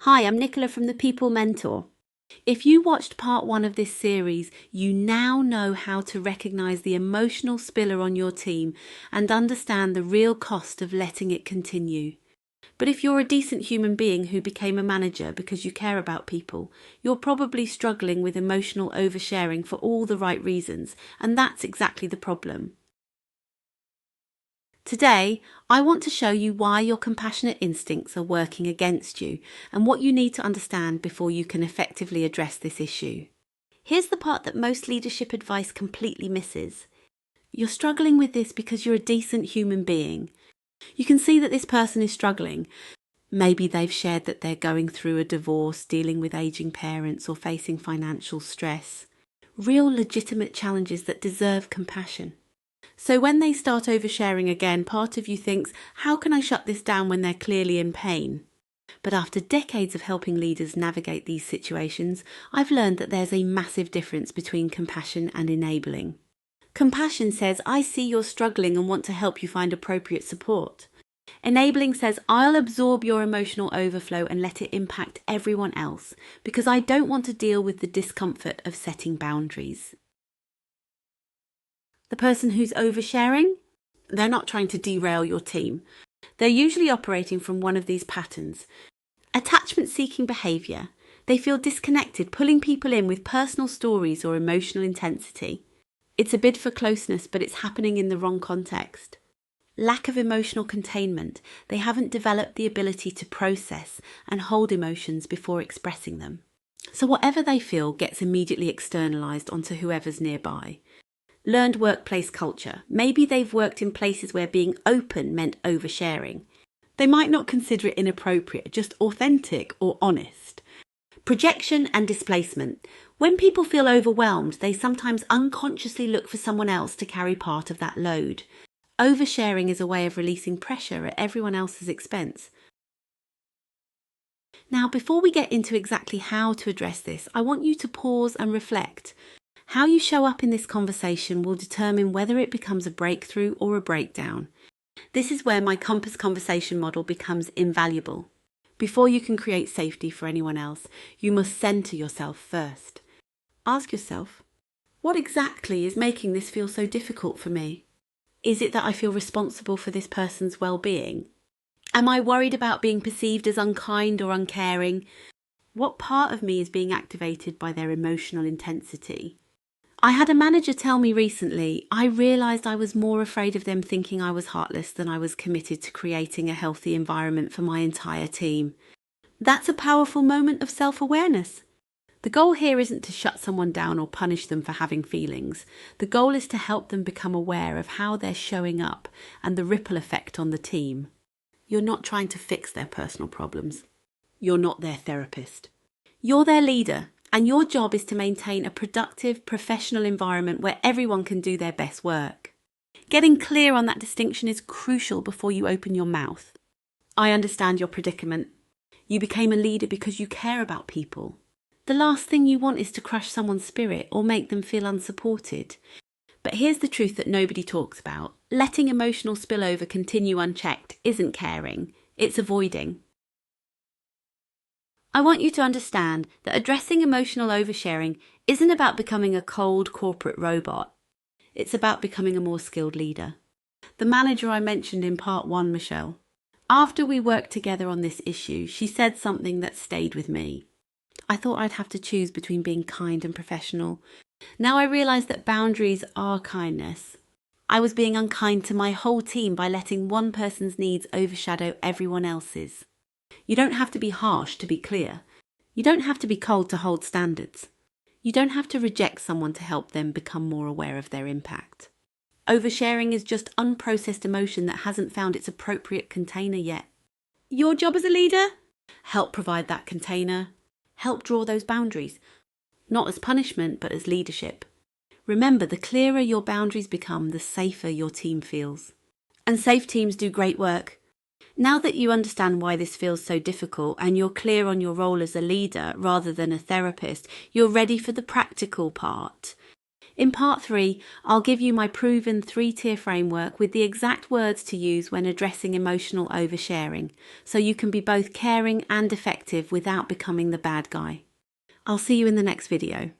Hi, I'm Nicola from the People Mentor. If you watched part 1 of this series, you now know how to recognise the emotional spiller on your team and understand the real cost of letting it continue. But if you're a decent human being who became a manager because you care about people, you're probably struggling with emotional oversharing for all the right reasons, and that's exactly the problem. Today, I want to show you why your compassionate instincts are working against you and what you need to understand before you can effectively address this issue. Here's the part that most leadership advice completely misses. You're struggling with this because you're a decent human being. You can see that this person is struggling. Maybe they've shared that they're going through a divorce, dealing with aging parents, or facing financial stress. Real legitimate challenges that deserve compassion. So when they start oversharing again, part of you thinks, how can I shut this down when they're clearly in pain? But after decades of helping leaders navigate these situations, I've learned that there's a massive difference between compassion and enabling. Compassion says, I see you're struggling and want to help you find appropriate support. Enabling says, I'll absorb your emotional overflow and let it impact everyone else because I don't want to deal with the discomfort of setting boundaries. The person who's oversharing, they're not trying to derail your team. They're usually operating from one of these patterns. Attachment-seeking behaviour. They feel disconnected, pulling people in with personal stories or emotional intensity. It's a bid for closeness, but it's happening in the wrong context. Lack of emotional containment. They haven't developed the ability to process and hold emotions before expressing them. So whatever they feel gets immediately externalised onto whoever's nearby. Learned workplace culture. Maybe they've worked in places where being open meant oversharing. They might not consider it inappropriate, just authentic or honest. Projection and displacement. When people feel overwhelmed, they sometimes unconsciously look for someone else to carry part of that load. Oversharing is a way of releasing pressure at everyone else's expense. Now, before we get into exactly how to address this, I want you to pause and reflect. How you show up in this conversation will determine whether it becomes a breakthrough or a breakdown. This is where my compass conversation model becomes invaluable. Before you can create safety for anyone else, you must centre yourself first. Ask yourself, what exactly is making this feel so difficult for me? Is it that I feel responsible for this person's well-being? Am I worried about being perceived as unkind or uncaring? What part of me is being activated by their emotional intensity? I had a manager tell me recently, I realised I was more afraid of them thinking I was heartless than I was committed to creating a healthy environment for my entire team. That's a powerful moment of self-awareness. The goal here isn't to shut someone down or punish them for having feelings. The goal is to help them become aware of how they're showing up and the ripple effect on the team. You're not trying to fix their personal problems. You're not their therapist. You're their leader. And your job is to maintain a productive, professional environment where everyone can do their best work. Getting clear on that distinction is crucial before you open your mouth. I understand your predicament. You became a leader because you care about people. The last thing you want is to crush someone's spirit or make them feel unsupported. But here's the truth that nobody talks about. Letting emotional spillover continue unchecked isn't caring, it's avoiding. I want you to understand that addressing emotional oversharing isn't about becoming a cold corporate robot. It's about becoming a more skilled leader. The manager I mentioned in part 1, Michelle, after we worked together on this issue, she said something that stayed with me. I thought I'd have to choose between being kind and professional. Now I realise that boundaries are kindness. I was being unkind to my whole team by letting one person's needs overshadow everyone else's. You don't have to be harsh to be clear. You don't have to be cold to hold standards. You don't have to reject someone to help them become more aware of their impact. Oversharing is just unprocessed emotion that hasn't found its appropriate container yet. Your job as a leader? Help provide that container. Help draw those boundaries. Not as punishment, but as leadership. Remember, the clearer your boundaries become, the safer your team feels. And safe teams do great work. Now that you understand why this feels so difficult and you're clear on your role as a leader rather than a therapist, you're ready for the practical part. In part 3, I'll give you my proven 3-tier framework with the exact words to use when addressing emotional oversharing, so you can be both caring and effective without becoming the bad guy. I'll see you in the next video.